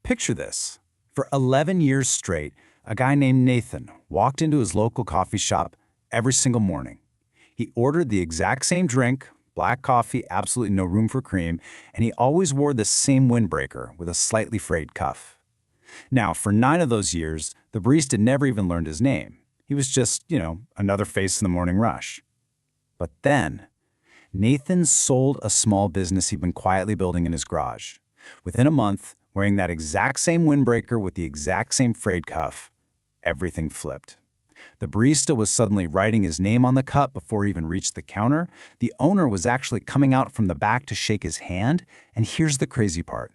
Picture this. For 11 years straight, a guy named Nathan walked into his local coffee shop every single morning. He ordered the exact same drink, black coffee, absolutely no room for cream, and he always wore the same windbreaker with a slightly frayed cuff. Now, for 9 of those years, the barista never even learned his name. He was just, another face in the morning rush. But then, Nathan sold a small business he'd been quietly building in his garage. Within a month, wearing that exact same windbreaker with the exact same frayed cuff, everything flipped. The barista was suddenly writing his name on the cup before he even reached the counter. The owner was actually coming out from the back to shake his hand. And here's the crazy part.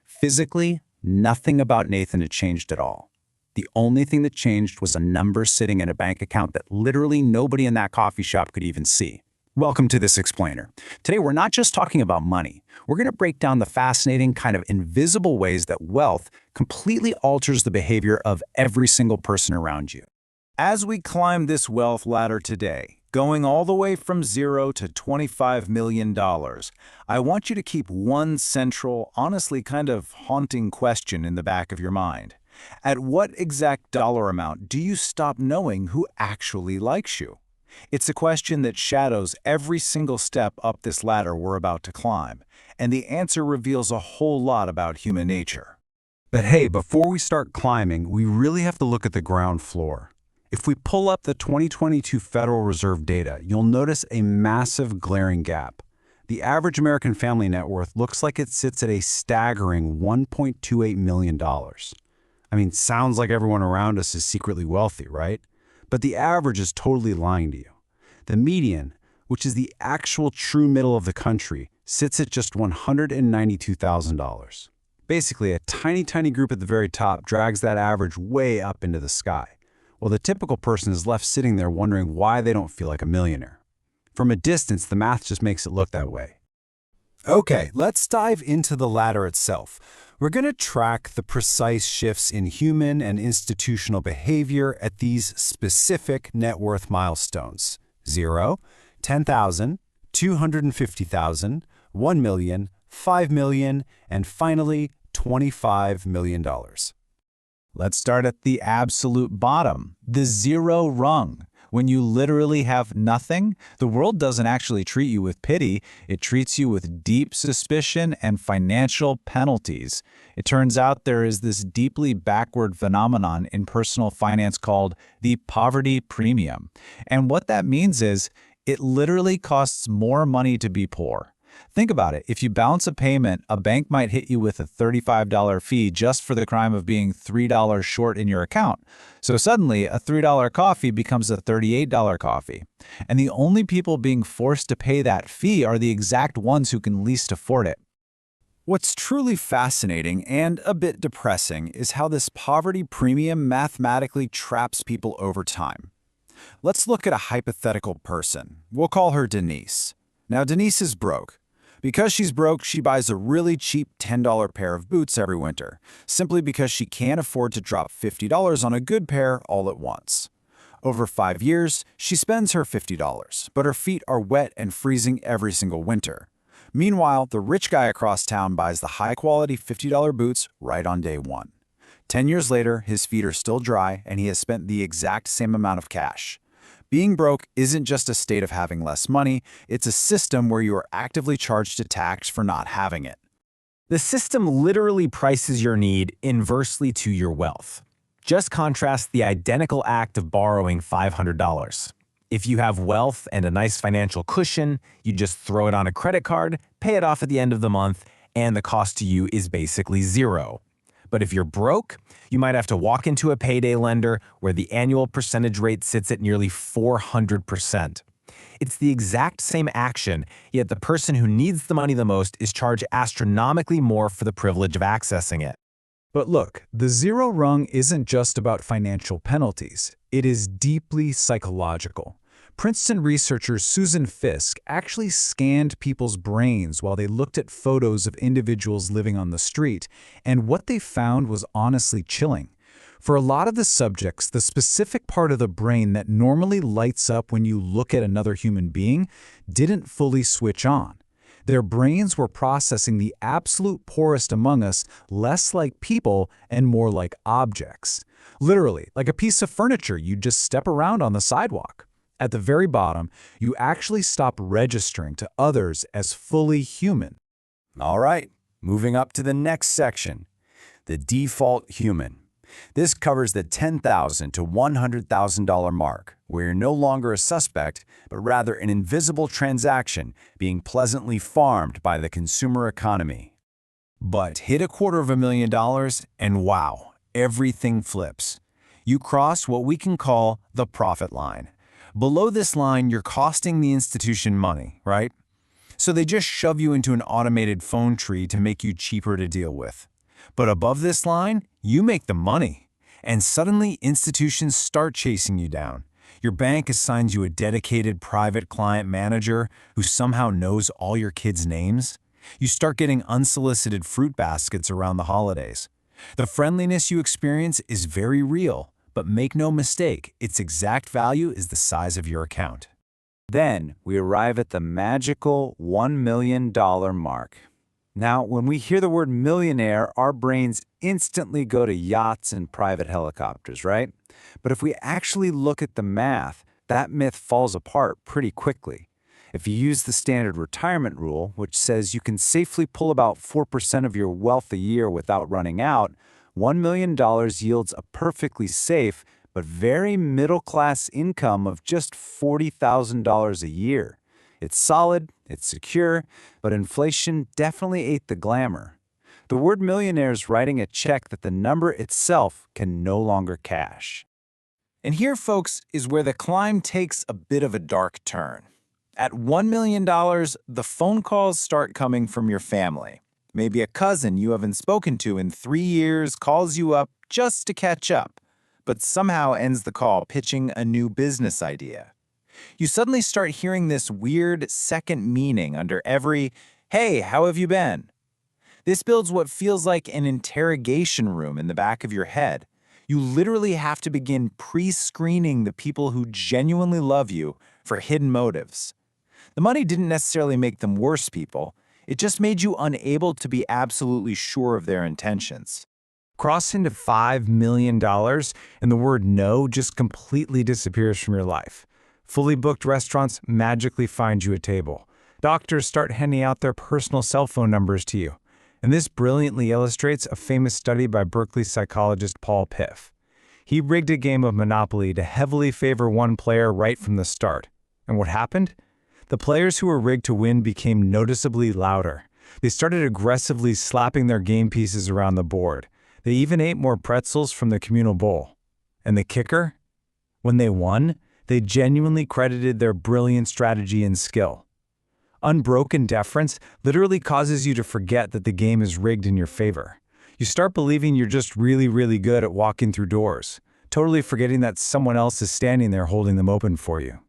Physically, nothing about Nathan had changed at all. The only thing that changed was a number sitting in a bank account that literally nobody in that coffee shop could even see. Welcome to This Explainer. Today, we're not just talking about money. We're going to break down the fascinating kind of invisible ways that wealth completely alters the behavior of every single person around you. As we climb this wealth ladder today, going all the way from $0 to $25 million, I want you to keep one central, honestly kind of haunting question in the back of your mind. At what exact dollar amount do you stop knowing who actually likes you? It's a question that shadows every single step up this ladder we're about to climb, and the answer reveals a whole lot about human nature. But hey, before we start climbing, we really have to look at the ground floor. If we pull up the 2022 Federal Reserve data, you'll notice a massive glaring gap. The average American family net worth looks like it sits at a staggering $1.28 million. I mean, sounds like everyone around us is secretly wealthy, right? But the average is totally lying to you. The median, which is the actual true middle of the country, sits at just $192,000. Basically, a tiny group at the very top drags that average way up into the sky, while the typical person is left sitting there wondering why they don't feel like a millionaire. From a distance, the math just makes it look that way. Okay, let's dive into the ladder itself. We're going to track the precise shifts in human and institutional behavior at these specific net worth milestones: 0, 10,000, 250,000, 1 million, 5 million, and finally, $25 million. Let's start at the absolute bottom, the zero rung. When you literally have nothing, the world doesn't actually treat you with pity. It treats you with deep suspicion and financial penalties. It turns out there is this deeply backward phenomenon in personal finance called the poverty premium. And what that means is it literally costs more money to be poor. Think about it. If you balance a payment, a bank might hit you with a $35 fee just for the crime of being $3 short in your account. So suddenly, a $3 coffee becomes a $38 coffee. And the only people being forced to pay that fee are the exact ones who can least afford it. What's truly fascinating and a bit depressing is how this poverty premium mathematically traps people over time. Let's look at a hypothetical person. We'll call her Denise. Now, Denise is broke. Because she's broke, she buys a really cheap $10 pair of boots every winter, simply because she can't afford to drop $50 on a good pair all at once. Over 5 years, she spends her $50, but her feet are wet and freezing every single winter. Meanwhile, the rich guy across town buys the high-quality $50 boots right on day one. 10 years later, his feet are still dry, and he has spent the exact same amount of cash. Being broke isn't just a state of having less money, it's a system where you are actively charged a tax for not having it. The system literally prices your need inversely to your wealth. Just contrast the identical act of borrowing $500. If you have wealth and a nice financial cushion, you just throw it on a credit card, pay it off at the end of the month, and the cost to you is basically zero. But if you're broke, you might have to walk into a payday lender where the annual percentage rate sits at nearly 400%. It's the exact same action, yet the person who needs the money the most is charged astronomically more for the privilege of accessing it. But look, the zero rung isn't just about financial penalties. It is deeply psychological. Princeton researcher Susan Fiske actually scanned people's brains while they looked at photos of individuals living on the street, and what they found was honestly chilling. For a lot of the subjects, the specific part of the brain that normally lights up when you look at another human being didn't fully switch on. Their brains were processing the absolute poorest among us less like people and more like objects. Literally, like a piece of furniture you just step around on the sidewalk. At the very bottom, you actually stop registering to others as fully human. All right, moving up to the next section, the default human. This covers the $10,000 to $100,000 mark, where you're no longer a suspect, but rather an invisible transaction being pleasantly farmed by the consumer economy. But hit $250,000 and wow, everything flips. You cross what we can call the profit line. Below this line, you're costing the institution money, right? So they just shove you into an automated phone tree to make you cheaper to deal with. But above this line, you make the money. And suddenly, institutions start chasing you down. Your bank assigns you a dedicated private client manager who somehow knows all your kids' names. You start getting unsolicited fruit baskets around the holidays. The friendliness you experience is very real, but make no mistake, its exact value is the size of your account. Then we arrive at the magical $1 million mark. Now, when we hear the word millionaire, our brains instantly go to yachts and private helicopters, right? But if we actually look at the math, that myth falls apart pretty quickly. If you use the standard retirement rule, which says you can safely pull about 4% of your wealth a year without running out, $1 million yields a perfectly safe but very middle-class income of just $40,000 a year. It's solid, it's secure, but inflation definitely ate the glamour. The word millionaire is writing a check that the number itself can no longer cash. And here, folks, is where the climb takes a bit of a dark turn. At $1 million, the phone calls start coming from your family. Maybe a cousin you haven't spoken to in 3 years calls you up just to catch up, but somehow ends the call pitching a new business idea. You suddenly start hearing this weird second meaning under every, "Hey, how have you been?" This builds what feels like an interrogation room in the back of your head. You literally have to begin pre-screening the people who genuinely love you for hidden motives. The money didn't necessarily make them worse people. It just made you unable to be absolutely sure of their intentions. Cross into $5 million, and the word no just completely disappears from your life. Fully booked restaurants magically find you a table. Doctors start handing out their personal cell phone numbers to you. And this brilliantly illustrates a famous study by Berkeley psychologist Paul Piff. He rigged a game of Monopoly to heavily favor one player right from the start. And what happened? The players who were rigged to win became noticeably louder. They started aggressively slapping their game pieces around the board. They even ate more pretzels from the communal bowl. And the kicker? When they won, they genuinely credited their brilliant strategy and skill. Unbroken deference literally causes you to forget that the game is rigged in your favor. You start believing you're just really, really good at walking through doors, totally forgetting that someone else is standing there holding them open for you.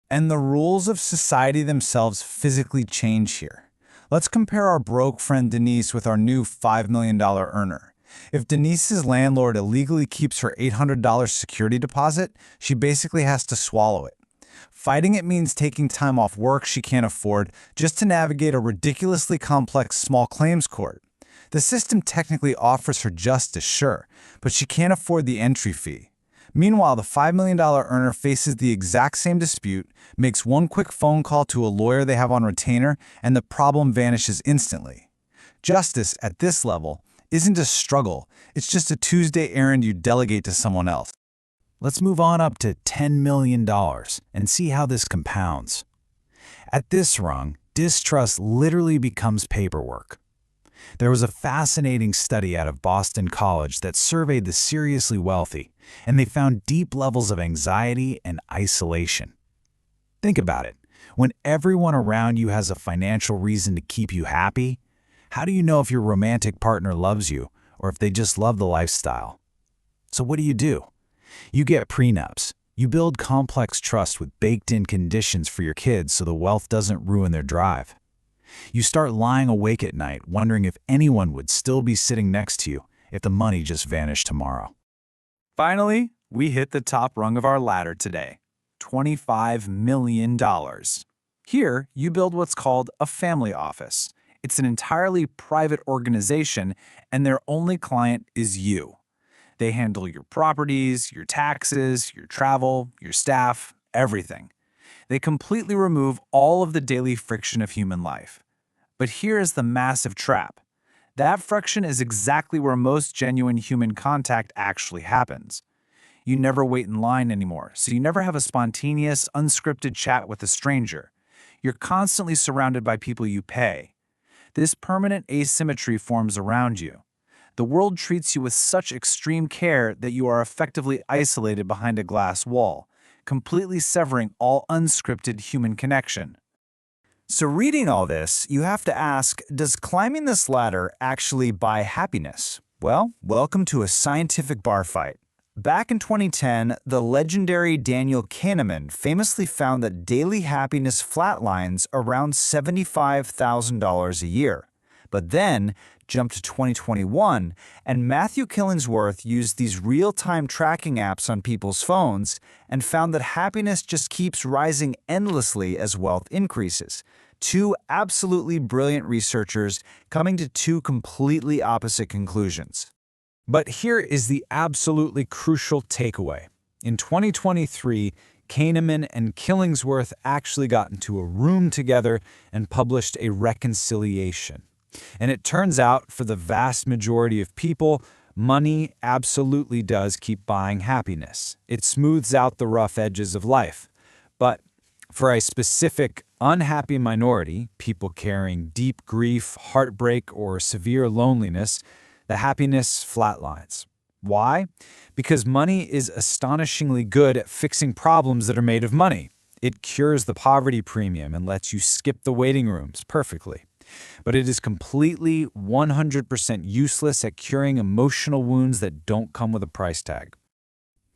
And the rules of society themselves physically change here. Let's compare our broke friend Denise with our new $5 million earner. If Denise's landlord illegally keeps her $800 security deposit, she basically has to swallow it. Fighting it means taking time off work she can't afford just to navigate a ridiculously complex small claims court. The system technically offers her justice, sure, but she can't afford the entry fee. Meanwhile, the $5 million earner faces the exact same dispute, makes one quick phone call to a lawyer they have on retainer, and the problem vanishes instantly. Justice, at this level, isn't a struggle, it's just a Tuesday errand you delegate to someone else. Let's move on up to $10 million and see how this compounds. At this rung, distrust literally becomes paperwork. There was a fascinating study out of Boston College that surveyed the seriously wealthy, and they found deep levels of anxiety and isolation. Think about it. When everyone around you has a financial reason to keep you happy, how do you know if your romantic partner loves you or if they just love the lifestyle? So what do? You get prenups. You build complex trust with baked-in conditions for your kids so the wealth doesn't ruin their drive. You start lying awake at night wondering if anyone would still be sitting next to you if the money just vanished tomorrow. Finally, we hit the top rung of our ladder today, $25 million. Here, you build what's called a family office. It's an entirely private organization, and their only client is you. They handle your properties, your taxes, your travel, your staff, everything. They completely remove all of the daily friction of human life. But here is the massive trap. That friction is exactly where most genuine human contact actually happens. You never wait in line anymore, so you never have a spontaneous, unscripted chat with a stranger. You're constantly surrounded by people you pay. This permanent asymmetry forms around you. The world treats you with such extreme care that you are effectively isolated behind a glass wall, completely severing all unscripted human connection. So reading all this, you have to ask, does climbing this ladder actually buy happiness? Well, welcome to a scientific bar fight. Back in 2010, the legendary Daniel Kahneman famously found that daily happiness flatlines around $75,000 a year. But then, jumped to 2021, and Matthew Killingsworth used these real-time tracking apps on people's phones and found that happiness just keeps rising endlessly as wealth increases. Two absolutely brilliant researchers coming to two completely opposite conclusions. But here is the absolutely crucial takeaway. In 2023, Kahneman and Killingsworth actually got into a room together and published a reconciliation. And it turns out, for the vast majority of people, money absolutely does keep buying happiness. It smooths out the rough edges of life. But for a specific unhappy minority, people carrying deep grief, heartbreak, or severe loneliness, the happiness flatlines. Why? Because money is astonishingly good at fixing problems that are made of money. It cures the poverty premium and lets you skip the waiting rooms perfectly. But it is completely 100% useless at curing emotional wounds that don't come with a price tag.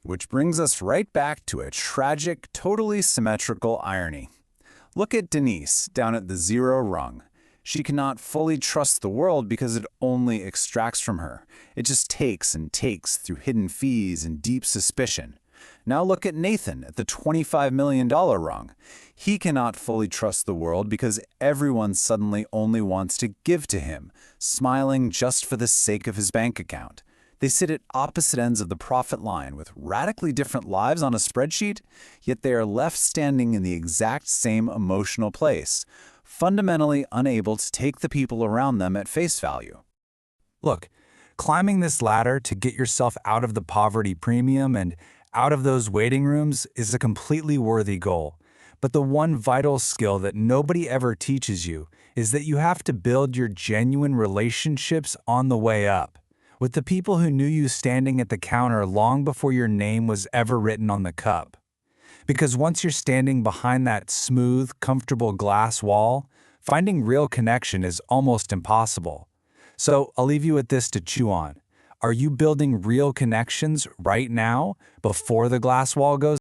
Which brings us right back to a tragic, totally symmetrical irony. Look at Denise down at the zero rung. She cannot fully trust the world because it only extracts from her. It just takes and takes through hidden fees and deep suspicion. Now look at Nathan at the $25 million rung. He cannot fully trust the world because everyone suddenly only wants to give to him, smiling just for the sake of his bank account. They sit at opposite ends of the profit line with radically different lives on a spreadsheet, yet they are left standing in the exact same emotional place, fundamentally unable to take the people around them at face value. Look, climbing this ladder to get yourself out of the poverty premium and out of those waiting rooms is a completely worthy goal. But the one vital skill that nobody ever teaches you is that you have to build your genuine relationships on the way up, with the people who knew you standing at the counter long before your name was ever written on the cup. Because once you're standing behind that smooth, comfortable glass wall, finding real connection is almost impossible. So I'll leave you with this to chew on. Are you building real connections right now before the glass wall goes